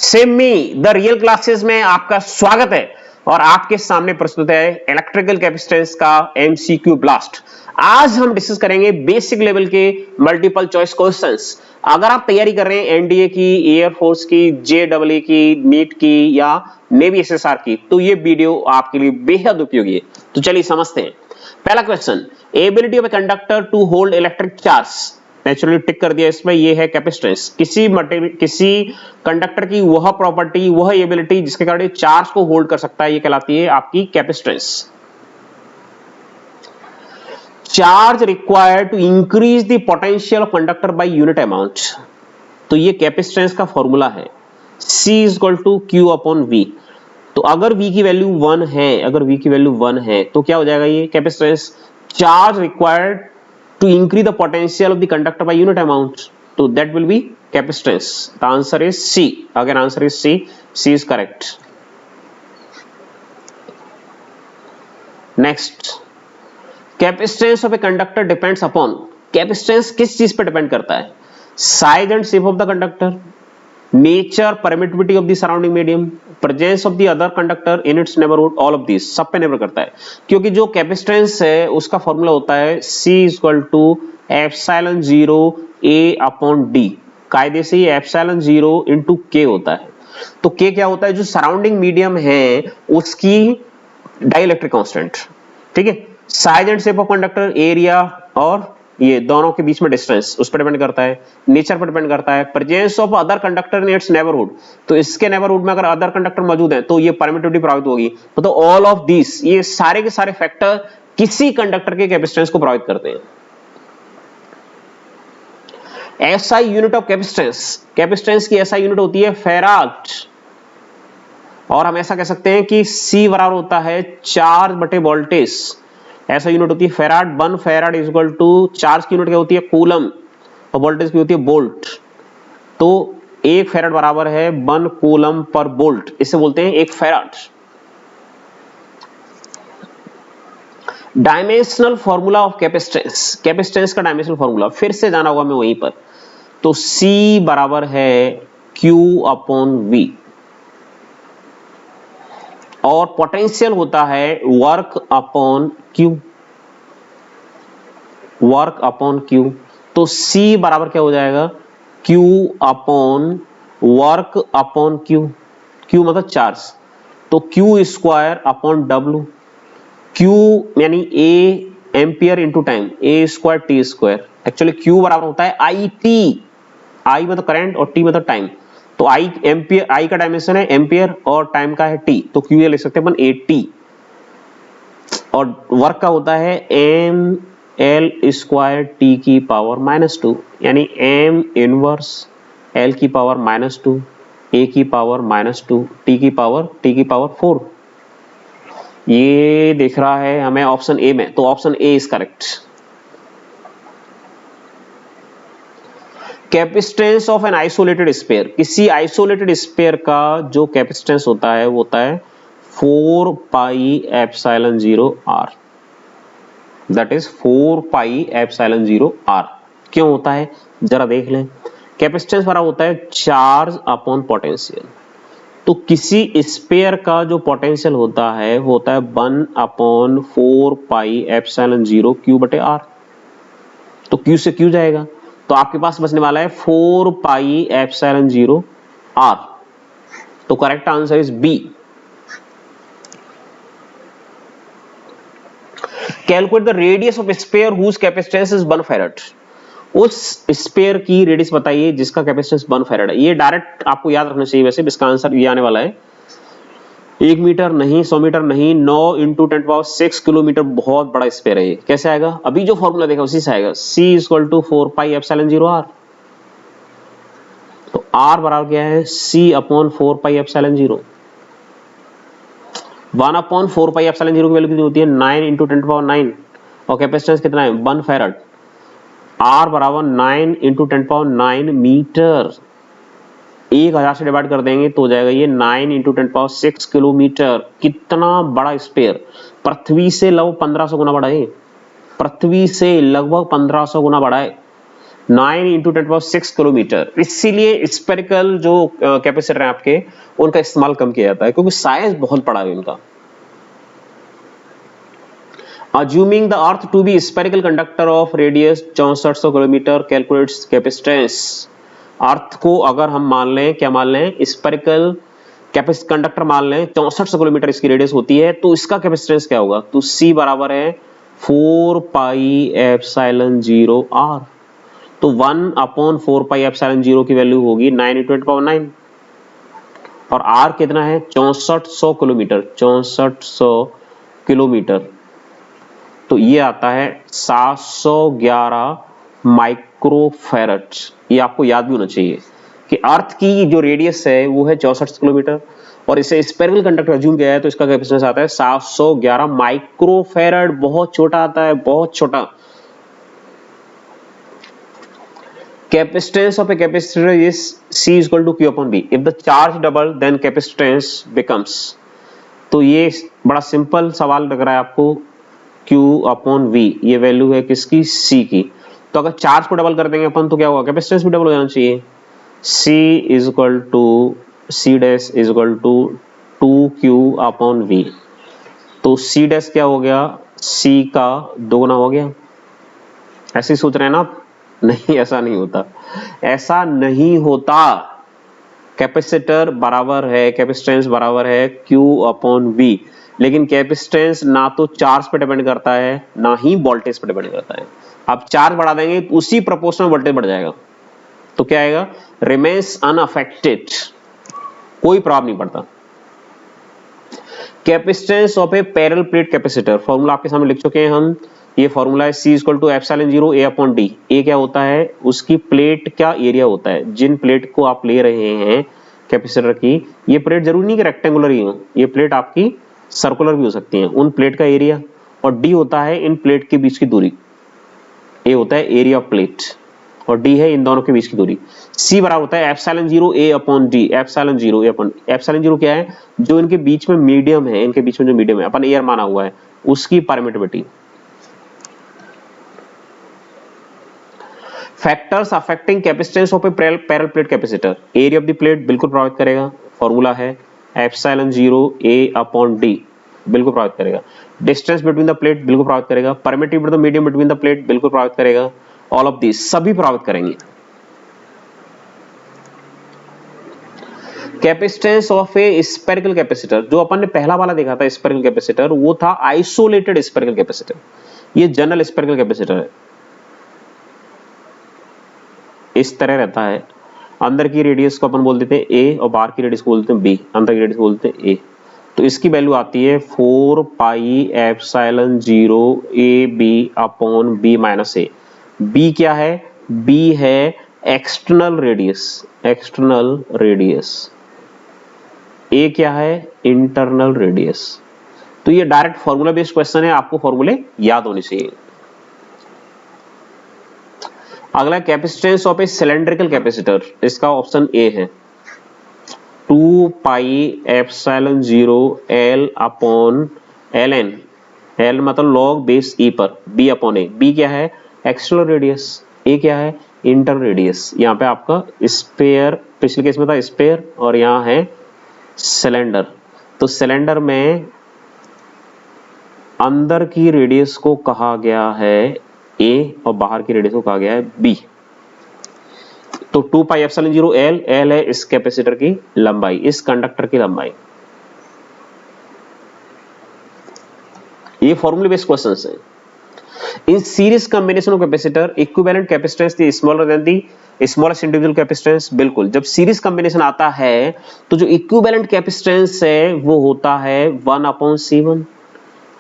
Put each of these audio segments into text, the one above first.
Semi the real classes में आपका स्वागत है और आपके सामने प्रस्तुत है इलेक्ट्रिकल कैपेसिटेंस का एमसीक्यू ब्लास्ट। आज हम डिस्कस करेंगे बेसिक लेवल के मल्टीपल चॉइस क्वेश्चंस। अगर आप तैयारी कर रहे हैं एनडीए की, एयरफोर्स की, जेडब्ल्यू की, नीट की या नेवी एसएसआर की, तो ये वीडियो आपके लिए बेहद उपयोगी है। तो चलिए समझते हैं। पहला question, ability of a conductor to hold electric charge. Naturally tick कर दिया इसमें, ये है कैपेसिटेंस। किसी कंडक्टर की वह प्रॉपर्टी, वह एबिलिटी जिसके कारण चार्ज को होल्ड कर सकता है, ये कहलाती है आपकी capacitance. Charge required to increase the potential of conductor by unit amount. तो ये कैपेसिटेंस का फॉर्मूला है, C equal to q upon V। तो अगर V की वैल्यू 1 है, तो क्या हो जाएगा ये capacitance. Charge required to increase the potential of the conductor by unit amount, so that will be capacitance. The answer is C. Again answer is C. C is correct. Next, capacitance of a conductor depends upon. Capacitance किस चीज पे depend करता है? Size and shape of the conductor, nature, permittivity of the surrounding medium, presence of the other conductor in its neighborhood, all of these सब पे निर्भर करता है। क्योंकि जो कैपेसिटेंस है उसका फॉर्मूला होता है C equal to epsilon 0 A upon D। कायदे से ये एप्सिलॉन 0 इंटू K होता है। तो K क्या होता है? जो सराउंडिंग मीडियम है उसकी डाइलेक्ट्रिक कांस्टेंट, ठीक है। Size and shape of conductor, area और ये दोनों के बीच में डिस्टेंस, उस पर डिपेंड करता है। नेचर पर डिपेंड करता है। Presence of other conductor in its neighbourhood, तो इसके नेबरहुड में अगर अदर कंडक्टर मौजूद हैं तो ये परमिटिविटी प्रभावित होगी। तो ऑल ऑफ दिस, ये सारे के सारे फैक्टर किसी कंडक्टर के कैपेसिटेंस को प्रभावित करते हैं। SI unit of capacitance, capacitance की एसआई यूनिट होती है फैराड, और हम ऐसा कह सकते हैं कि C बराबर होता है चार्ज बटे वोल्टेज। ऐसा यूनिट होती है farad. 1 farad is equal to, charge की यूनिट क्या होती है? कूलम, और वोल्टेज की होती है वोल्ट। तो 1 फैराड बराबर है 1 कूलम पर वोल्ट, इसे बोलते हैं 1 farad. Dimensional formula of capacitance, capacitance का डायमेंशनल फॉर्मूला फिर से जाना होगा मैं वहीं पर। तो C बराबर है Q अपॉन V, और पोटेंशियल होता है work upon Q, work upon Q. तो C बराबर क्या हो जाएगा? Q upon work upon Q, Q मतलब चार्ज, तो Q square upon W। Q यानी A ampere into time, A square T square. Actually Q बराबर होता है IT, I मतलब करंट और T मतलब टाइम। तो I एम्पियर, I का डायमेंशन है एम्पियर और टाइम का है T, तो Q लिख सकते हैं अपन AT। और वर्क का होता है ML स्क्वायर T की पावर -2, यानी M इनवर्स L की पावर -2, A की पावर -2, T की पावर 4। ये दिख रहा है हमें ऑप्शन ए में, तो option A is correct. Capacitance of an isolated sphere, किसी आइसोलेटेड स्फीयर का जो कैपेसिटेंस होता है वो होता है 4 pi epsilon 0 r, that is 4 pi epsilon 0 r। क्यों होता है जरा देख लें। कैपेसिटेंस बराबर होता है चार्ज अपॉन पोटेंशियल। तो किसी स्फीयर का जो पोटेंशियल होता है वो होता है 1 अपॉन 4 पाई एप्सिलॉन 0 q बटे r। तो q से q जाएगा, तो आपके पास बचने वाला है 4 पाई एप्सिलॉन 0 r। तो correct answer is B. Calculate the radius of sphere whose capacitance is 1 farad. उस स्फीयर की रेडियस बताइए जिसका कैपेसिटेंस 1 फैराड है। ये डायरेक्ट आपको याद रखना चाहिए, वैसे इसका आंसर ये आने वाला है। 1 मीटर नहीं, 100 मीटर नहीं, 9 इंटू 10⁶ किलोमीटर, बहुत बड़ा स्फीयर है ये। कैसे आएगा? अभी जो फॉर्मूला देखा उसी से आएगा। C equal to 4 pi epsilon 0 r। तो R बराबर क्या है? C upon 4 pi epsilon 0। 1 upon 4 pi epsilon 0 की वैल्यू कितनी होती है? 9 इंटू 10⁹, और कैपेसिटेंस कितना है? 1 फैराड। R बराबर 9 इंटू 10⁹ मीटर। 1000 से डिवाइड कर देंगे तो हो जाएगा ये 9 इंटू 10⁶ किलोमीटर। कितना बड़ा स्फीयर, पृथ्वी से लगभग 1500 गुना बड़ा है। पृथ्वी से लगभग 1500 गुना बड़ा है। 9 इंटू 10⁶ किलोमीटर। इसीलिए स्पेरिकल जो कैपेसिटर है आपके, उनका इस्तेमाल कम किया जाता है क्योंकि साइज बहुत बड़ा है उनका। Assuming the earth to be spherical conductor of radius 6400 kilometre, calculates capacitance. Earth को अगर हम मान लें, क्या मान लें, स्पेरिकल कंडक्टर मान लें, 6400 किलोमीटर इसकी रेडियस होती है, तो इसका कैपेसिटेंस क्या होगा? तो C बराबर है 4 पाई एप्सिलॉन 0 R। तो 1/4 पाई एप्सिलॉन 0 की वैल्यू होगी 9 × 10⁹ और R कितना है? 6400 किलोमीटर, 6400 किलोमीटर। तो ये आता है 711 माइक्रोफैरड। ये आपको याद भी होना चाहिए कि अर्थ की जो रेडियस है वो है 64 किलोमीटर और इसे स्पेरिकल कंडक्टर अज्यूम किया है, तो इसका कैपेसिटेंस आता है 711 माइक्रोफैरड। बहुत छोटा आता है, बहुत छोटा। Capacitance of a capacitor is C = Q/V. If the charge double, then capacitance becomes। तो ये बड़ा सिंपल सवाल लग रहा है आपको। Q/V ये वैल्यू है किसकी? C की। तो अगर चार्ज को डबल कर देंगे अपन तो क्या होगा? कैपेसिटेंस भी डबल हो जाना चाहिए। C = 2Q/V। तो C डैश क्या हो गया? C का दोगुना हो गया। ऐसे ही सोच रहे हैं ना आप? नहीं, ऐसा नहीं होता, ऐसा नहीं होता। कैपेसिटर बराबर है, कैपेसिटेंस बराबर है Q/V, लेकिन कैपेसिटेंस ना तो चार्ज पे डिपेंड करता है ना ही वोल्टेज पे डिपेंड करता है। आप चार्ज बढ़ा देंगे तो उसी प्रोपोर्शनल वोल्टेज बढ़ जाएगा, तो क्या आएगा? रिमेन्स अनअफेक्टेड, कोई प्रभाव नहीं पड़ता। Capacitance of A parallel plate capacitor, formula आपके सामने लिख चुके हैं हम। ये फॉर्मूला है C = ε0 A/d। ए क्या होता है? उसकी प्लेट का एरिया होता है। जिन प्लेट को आप ले रहे हैं कैपेसिटर की, ये प्लेट जरूरी नहीं कि रेक्टेंगुलर ही हो, ये प्लेट आपकी सर्कुलर भी हो सकती हैं। उन प्लेट का एरिया, और डी होता है इन प्लेट के बीच की दूरी। ए होता है एरिया ऑफ प्लेट और डी है इन दोनों के बीच की दूरी। C बराबर होता है ε0 A/d। ε0 क्या है? जो इनके बीच में मीडियम है, इनके बीच में जो मीडियम है, अपन एयर माना हुआ है, उसकी permittivity. Factors affecting capacitance of A parallel plate capacitor. Area of the plate बिल्कुल प्रभावित करेगा, फॉर्मूला है ε0 A/d, बिल्कुल प्रभावित करेगा। डिस्टेंस बिटवीन द प्लेट बिल्कुल प्रभावित करेगा। Permittivity of the medium between the plate बिल्कुल प्रभावित करेगा। ऑल ऑफ दीज सभी प्रभावित करेंगे। Capacitance of a spherical capacitor, जो अपन ने पहला वाला देखा था स्पेरिकल कैपेसिटर, वो था आइसोलेटेड स्पेरिकल कैपेसिटर। ये जनरल स्पेरिकल कैपेसिटर है, इस तरह रहता है। अंदर की रेडियस को अपन बोल देते हैं A और बाहर की रेडियस को बोलते हैं B। अंदर की रेडियस को बोलते हैं A। तो इसकी वैल्यू आती है 4 pi epsilon 0 AB/B - A। B क्या है? B है external radius, external radius. A क्या है? Internal radius. तो ये डायरेक्ट फॉर्मूला बेस्ड क्वेश्चन है, आपको फॉर्मूले याद होने चाहिए। अगला capacitance of A cylindrical capacitor, इसका ऑप्शन ए है 2 पाई एप्सिलॉन 0 L/ln, L मतलब log बेस E पर, B/A। B क्या है? एक्सटर्नल रेडियस, A क्या है? Internal radius. यहाँ पे आपका स्पेयर, पिछले केस में था स्पेयर और यहाँ है सिलेंडर। तो सिलेंडर में अंदर की रेडियस को कहा गया है A और बाहर की रेडियस को कहा गया है B। तो 2 पाई एप्सिलॉन 0 L है इस कैपेसिटर की लंबाई, इस कंडक्टर की लंबाई। ये फॉर्मूले बेस्ड क्वेश्चंस हैं। In series combination of capacitor equivalent capacitance the smaller than the smallest individual capacitance. बिल्कुल, जब सीरीज कॉम्बिनेशन आता है तो जो इक्विवेलेंट कैपेसिटेंस है वो होता है 1/C1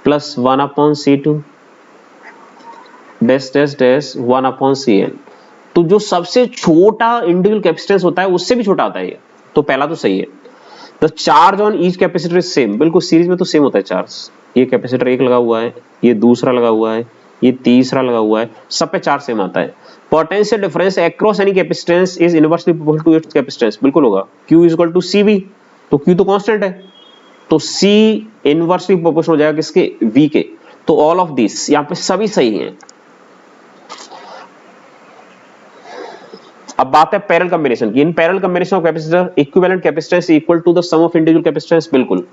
plus 1/C2 dash dash dash 1/Cn। तो जो सबसे छोटा इंडिविजुअल कैपेसिटेंस होता है उससे भी छोटा आता है ये। तो पहला तो सही है। The charge on each capacitor is same. बिल्कुल, सीरीज में तो सेम होता है चार्ज। ये कैपेसिटर एक लगा हुआ है, ये दूसरा लगा हुआ है, ये तीसरा लगा हुआ है, सब पे चार्ज सेम आता है। Potential difference across any capacitance is inversely proportional to its capacitance. बिल्कुल होगा। Q = CV, तो Q तो कांस्टेंट है, तो C इनवर्सली प्रोपोर्शनल हो जाएगा किसके? V के। तो ऑल ऑफ दिस यहाँ पे सभी सही हैं। अब बात है पैरेलल कॉम्बिनेशन की। In parallel combination of capacitor equivalent capacitance equal to the sum of individual capacitance. बिल्कुल,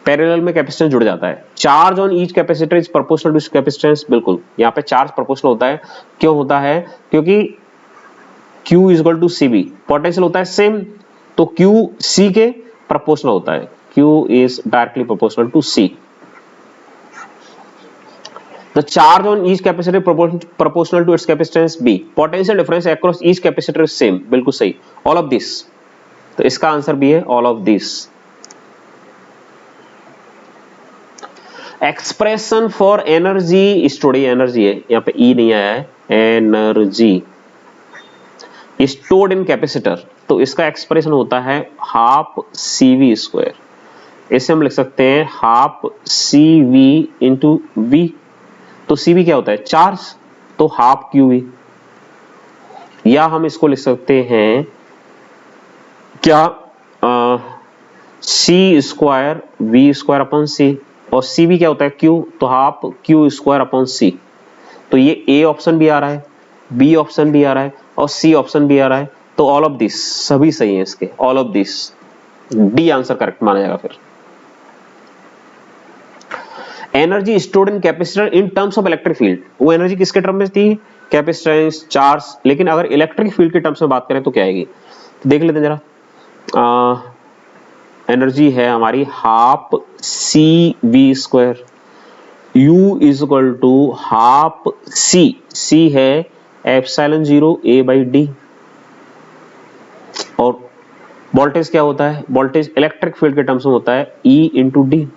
पैरेलल में कैपेसिटेंस जुड़ जाता है। Charge on each capacitor is proportional to capacitance. बिल्कुल, यहाँ पे चार्ज प्रोपोर्शनल होता है। क्यों होता है? क्योंकि Q is equal to CB, potential होता है सेम, तो Q C के प्रोपोर्शनल होता है। Q is directly proportional to C। The charge on each capacitor proportional to its capacitance B. Potential difference across each capacitor is same. बिल्कुल सही। All of this. तो इसका आंसर भी है all of this. Expression for energy stored, energy है, यहाँ पे E नहीं आया है, एनर्जी stored in capacitor, तो इसका एक्सप्रेशन होता है हाफ CV स्क्वायर। इसे हम लिख सकते हैं हाफ CV इंटू V। तो CV क्या होता है? चार्ज, तो हाफ QV। या हम इसको लिख सकते हैं क्या, C square V square upon C, और CV क्या होता है? Q, तो half Q square upon C। तो ये A ऑप्शन भी आ रहा है, B ऑप्शन भी आ रहा है, और C ऑप्शन भी आ रहा है। तो ऑल ऑफ दिस सभी सही है इसके, all of this. D answer correct माना जाएगा। फिर energy stored in capacitor in terms of electric field, वो एनर्जी किसके टर्म में थी? Capacitance, charge. लेकिन अगर इलेक्ट्रिक फील्ड के टर्म्स में बात करें तो क्या आएगी? तो देख लेते हैं जरा। एनर्जी है हमारी half CV square, U is equal to half C है एप्सिलॉन 0 A बाई D। और वोल्टेज क्या होता है? वोल्टेज इलेक्ट्रिक फील्ड के टर्म्स में होता है E इंटू डी।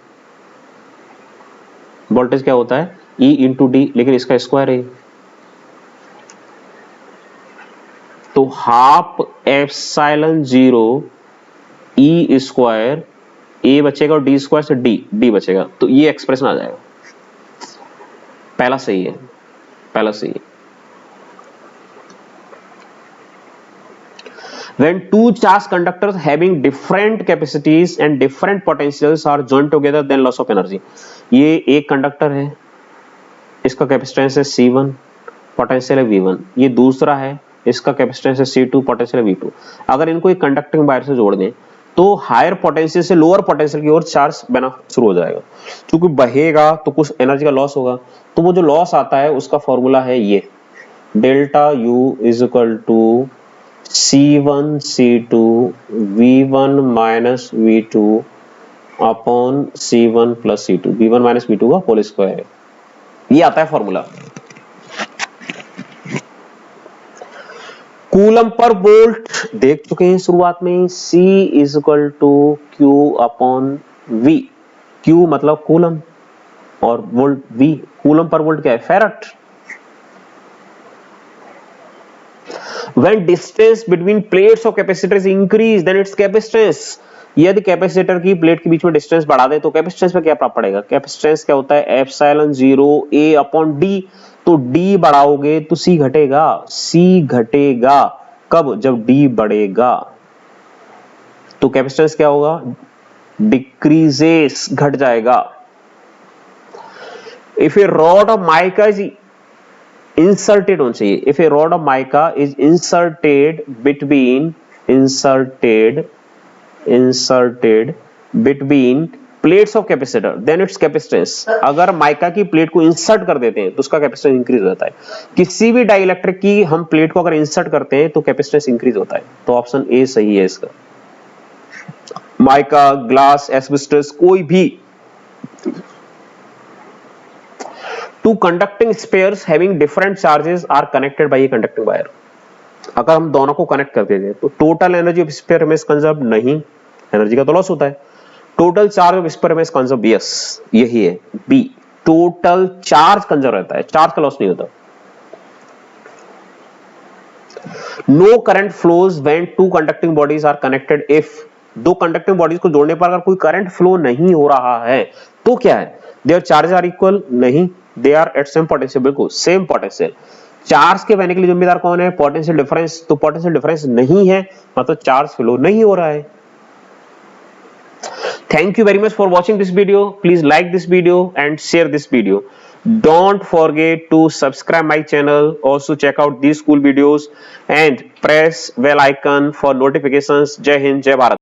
वोल्टेज क्या होता है? E इंटू डी, लेकिन इसका स्क्वायर है। तो half epsilon 0 E square, A बचेगा और D स्क्वायर से D बचेगा, तो ये एक्सप्रेशन आ जाएगा। पहला सही है, पहला सही है। When two charged conductors having different capacities and different potentials are joined together, then loss of energy. ये एक कंडक्टर है, इसका कैपेसिटेंस है C1, पोटेंशियल है V1। ये दूसरा है, इसका कैपेसिटेंस है C2, पोटेंशियल है V2। अगर इनको एक कंडक्टिंग वायर से जोड़ दें तो हायर पोटेंशियल से लोअर पोटेंशियल की ओर चार्ज बना शुरू हो जाएगा। क्योंकि बहेगा तो कुछ एनर्जी का लॉस होगा, तो वो जो लॉस आता है उसका फॉर्मूला है ये, delta U is equal to C1 C2 V1 minus V2 upon C1 plus C2, V1 minus V2 का होल स्क्वायर है। ये आता है फॉर्मूला। कूलम पर वोल्ट देख चुके हैं शुरुआत में, C is equal to Q upon V। Q मतलब कूलम और वोल्ट V, कूलम पर वोल्ट क्या है? Farad. When distance between plates of capacitor is increased, then its capacitance, यदि कैपेसिटर की प्लेट के बीच में डिस्टेंस बढ़ा दे तो कैपेसिटेंस में क्या प्रभाव पड़ेगा? कैपेसिटेंस क्या होता है? Epsilon 0 A upon D। तो D बढ़ाओगे तो C घटेगा, C घटेगा कब? जब D बढ़ेगा। तो कैपेसिटेंस क्या होगा? डिक्रीजेस, घट जाएगा। If a rod of mica is inserted होना चाहिए, if a rod of mica is inserted between plates of capacitor, then its capacitance. अगर माइका की प्लेट को इंसर्ट कर देते हैं तो उसका कैपेसिटेंस इंक्रीज हो जाता है। किसी भी डाइइलेक्ट्रिक की हम प्लेट को अगर इंसर्ट करते हैं तो कैपेसिटेंस इंक्रीज होता है। तो ऑप्शन ए सही है इसका। माइका, ग्लास, एस्बेस्टस, कोई भी। Two conducting spares having different charges are connected by a conducting wire. अगर हम दोनों को कनेक्ट कर देते हैं तो total energy of spare image conserve नहीं, एनर्जी का तो लॉस होता है। Total charge of spare image conserve, yes यही है बी, टोटल चार्ज कंजर्व रहता है, चार्ज का लॉस नहीं होता। No current flows when two conducting bodies are connected if, दो कंडक्टिंग बॉडीज को जोड़ने पर अगर कोई करंट फ्लो नहीं हो रहा है तो क्या है? देयर चार्जेस आर इक्वल, नहीं, they are at same potential, बिल्कुल सेम पोटेंशियल। चार्ज के बहने के लिए जिम्मेदार कौन है? Potential difference. तो पोटेंशियल डिफरेंस नहीं है मतलब चार्ज फ्लो नहीं हो रहा है। Thank you very much for watching this video. Please like this video and share this video. Don't forget to subscribe my channel. Also check out these school videos and press bell icon for notifications. Jai Hind, Jai Bharat.